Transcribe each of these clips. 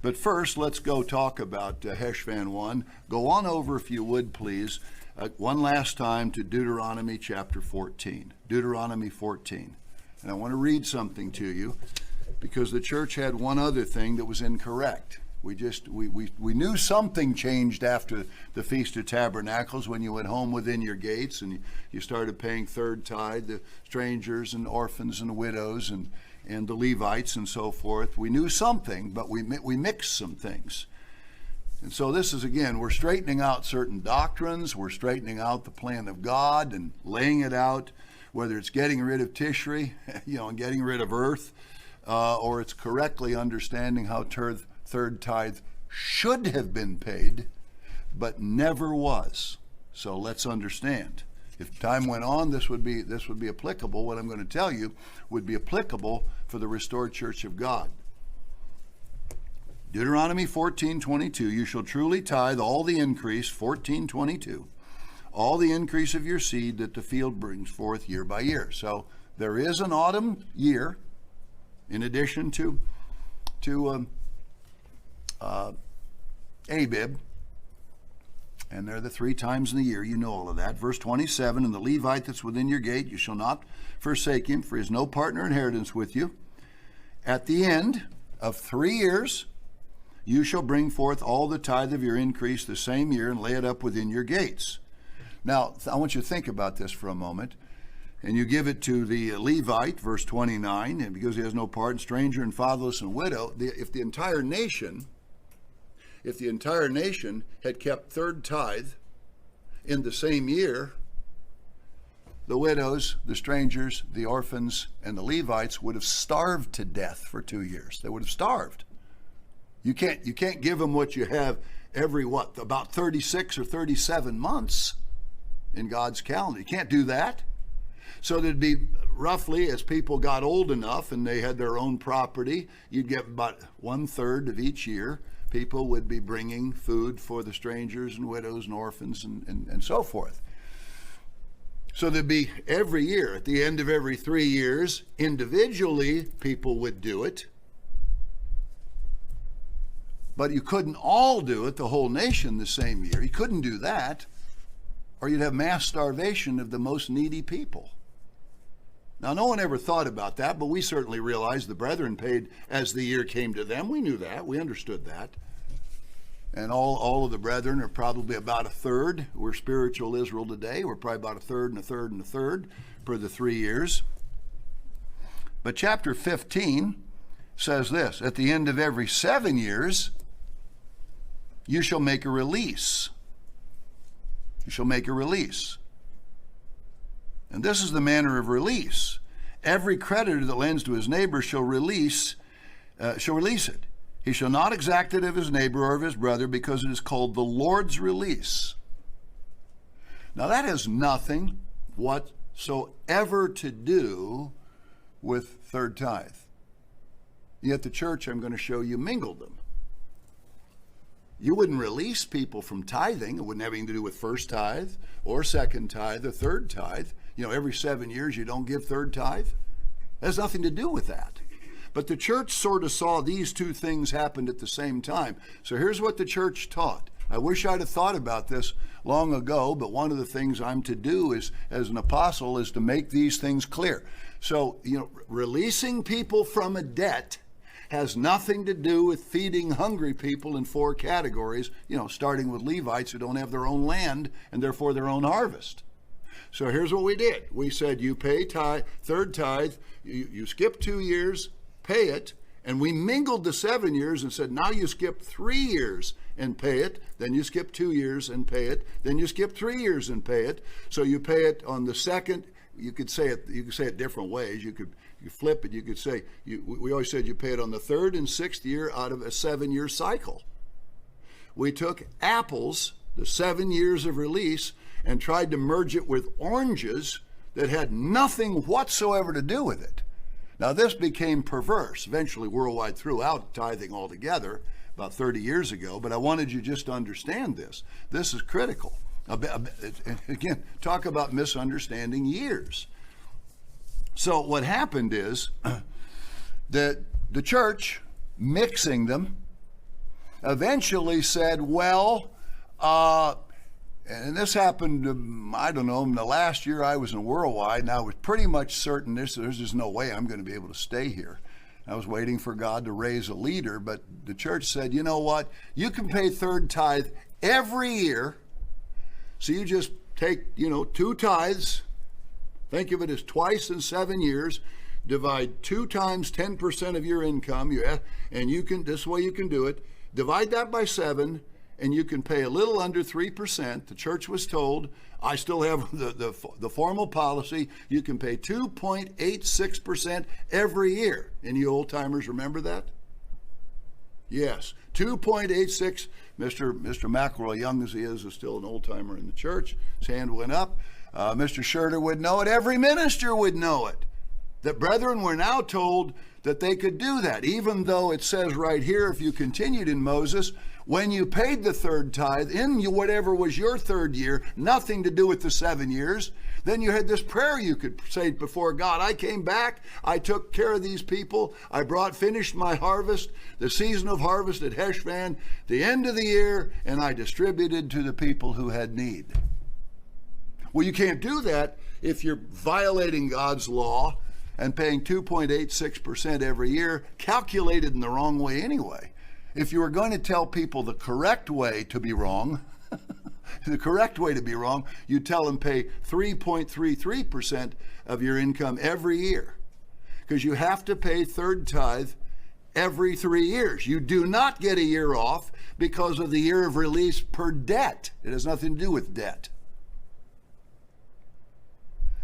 But first, let's go talk about Heshvan 1. Go on over, if you would, please, one last time to Deuteronomy chapter 14. Deuteronomy 14. And I want to read something to you because the church had one other thing that was incorrect. We knew something changed after the Feast of Tabernacles when you went home within your gates and you started paying third tithe, the strangers and orphans and widows and the Levites and so forth. We knew something, but we mixed some things. And so this is, again, we're straightening out certain doctrines. We're straightening out the plan of God and laying it out, whether it's getting rid of Tishri, and getting rid of earth, or it's correctly understanding how third tithe should have been paid, but never was. So let's understand. If time went on, this would be applicable. What I'm going to tell you would be applicable for the restored church of God. Deuteronomy 14:22, you shall truly tithe all the increase, 14:22, all the increase of your seed that the field brings forth year by year. So there is an autumn year in addition to Abib, and they're the 3 times in the year. You know all of that. Verse 27, and the Levite that's within your gate, you shall not forsake him, for he is no partner inheritance with you. At the end of 3 years, you shall bring forth all the tithe of your increase the same year and lay it up within your gates. Now, I want you to think about this for a moment. And you give it to the Levite, verse 29, and because he has no part in stranger and fatherless and widow. If the entire nation had kept third tithe in the same year, the widows, the strangers, the orphans, and the Levites would have starved to death for 2 years. They would have starved. You can't give them what you have every, about 36 or 37 months in God's calendar. You can't do that. So there'd be roughly, as people got old enough and they had their own property, you'd get about 1/3 of each year. People would be bringing food for the strangers and widows and orphans and so forth. So there'd be every year, at the end of every 3 years, individually people would do it. But you couldn't all do it, the whole nation, the same year. You couldn't do that, or you'd have mass starvation of the most needy people. Now, no one ever thought about that, but we certainly realized the brethren paid as the year came to them. We knew that. We understood that. And all of the brethren are probably about 1/3. We're spiritual Israel today. We're probably about 1/3 and 1/3 and 1/3 per the 3 years. But chapter 15 says this, at the end of every 7 years, you shall make a release. You shall make a release. And this is the manner of release. Every creditor that lends to his neighbor shall release it. He shall not exact it of his neighbor or of his brother, because it is called the Lord's release. Now that has nothing whatsoever to do with third tithe. Yet the church, I'm going to show you, mingled them. You wouldn't release people from tithing. It wouldn't have anything to do with first tithe or second tithe or third tithe. Every 7 years you don't give third tithe. It has nothing to do with that. But the church sort of saw these two things happened at the same time. So here's what the church taught. I wish I'd have thought about this long ago, but one of the things I'm to do is, as an apostle, is to make these things clear. So, releasing people from a debt has nothing to do with feeding hungry people in 4 categories, starting with Levites who don't have their own land and therefore their own harvest. So here's what we did. We said you pay third tithe, you skip 2 years, pay it, and we mingled the 7 years and said now you skip 3 years and pay it, then you skip 2 years and pay it, then you skip 3 years and pay it. So you pay it on the second. You could say it different ways. You flip it. You could say we always said you pay it on the 3rd and 6th year out of a 7-year cycle. We took apples, the 7 years of release, and tried to merge it with oranges that had nothing whatsoever to do with it. Now this became perverse. Eventually worldwide threw out tithing altogether about 30 years ago, but I wanted you just to understand this. This is critical. Again, talk about misunderstanding years. So what happened is that the church, mixing them, eventually said, well, and this happened, I don't know, in the last year I was in Worldwide, and I was pretty much certain there's just no way I'm going to be able to stay here. I was waiting for God to raise a leader, but the church said, you know what? You can pay third tithe every year. So you just take, 2 tithes. Think of it as twice in 7 years. Divide 2 times 10% of your income. And you can, this way you can do it. Divide that by 7, and you can pay a little under 3%. The church was told, I still have the formal policy, you can pay 2.86% every year. Any old timers remember that? Yes, 2.86. Mr. McElroy, young as he is still an old timer in the church. His hand went up. Mr. Scherter would know it. Every minister would know it. That brethren were now told that they could do that, even though it says right here, if you continued in Moses, when you paid the third tithe in whatever was your third year, nothing to do with the 7 years, then you had this prayer you could say before God. I came back, I took care of these people, I finished my harvest, the season of harvest at Heshvan, the end of the year, and I distributed to the people who had need. Well, you can't do that if you're violating God's law and paying 2.86% every year, calculated in the wrong way anyway. If you were going to tell people the correct way to be wrong, you tell them pay 3.33% of your income every year, because you have to pay third tithe every 3 years. You do not get a year off because of the year of release per debt. It has nothing to do with debt.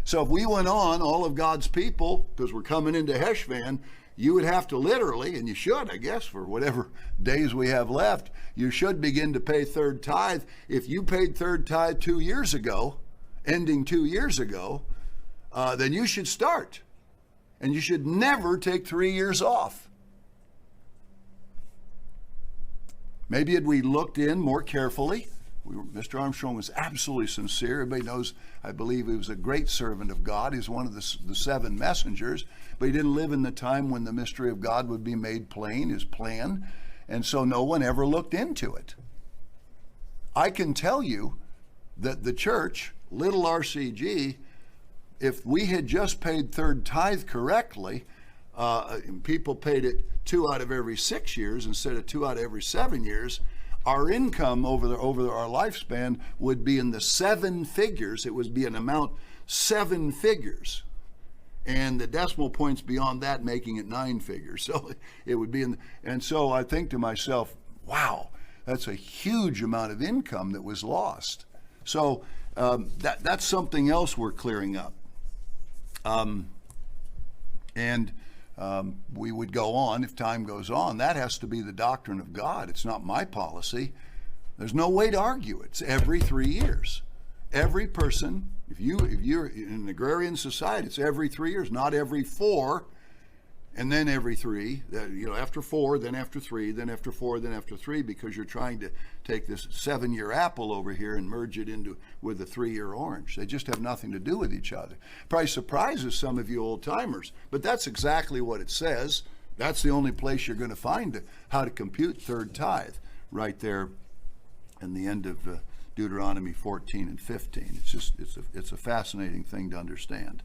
So if we went on, all of God's people, because we're coming into Heshvan, you would have to literally, and you should, I guess, for whatever days we have left, you should begin to pay third tithe. If you paid third tithe 2 years ago, ending 2 years ago, then you should start. And you should never take 3 years off. Maybe had we looked in more carefully, Mr. Armstrong was absolutely sincere. Everybody knows, I believe he was a great servant of God. He's one of the 7 messengers, but he didn't live in the time when the mystery of God would be made plain, his plan, and so no one ever looked into it. I can tell you that the church, little RCG, if we had just paid third tithe correctly, people paid it 2 out of every 6 years instead of 2 out of every 7 years, our income over our lifespan would be in the 7 figures. It would be an amount 7 figures. And the decimal points beyond that making it 9 figures. So it would be and so I think to myself, wow, that's a huge amount of income that was lost. So that's something else we're clearing up. We would go on if time goes on. That has to be the doctrine of God. It's not my policy. There's no way to argue it. It's every 3 years. Every person, if you're in an agrarian society, it's every 3 years, not every 4, and then every 3. After 4, then after 3, then after 4, then after 3, because you're trying to take this 7-year apple over here and merge it with a 3-year orange. They just have nothing to do with each other. Probably surprises some of you old timers, but that's exactly what it says. That's the only place you're going to find how to compute third tithe, right there in the end of Deuteronomy 14 and 15. It's a fascinating thing to understand.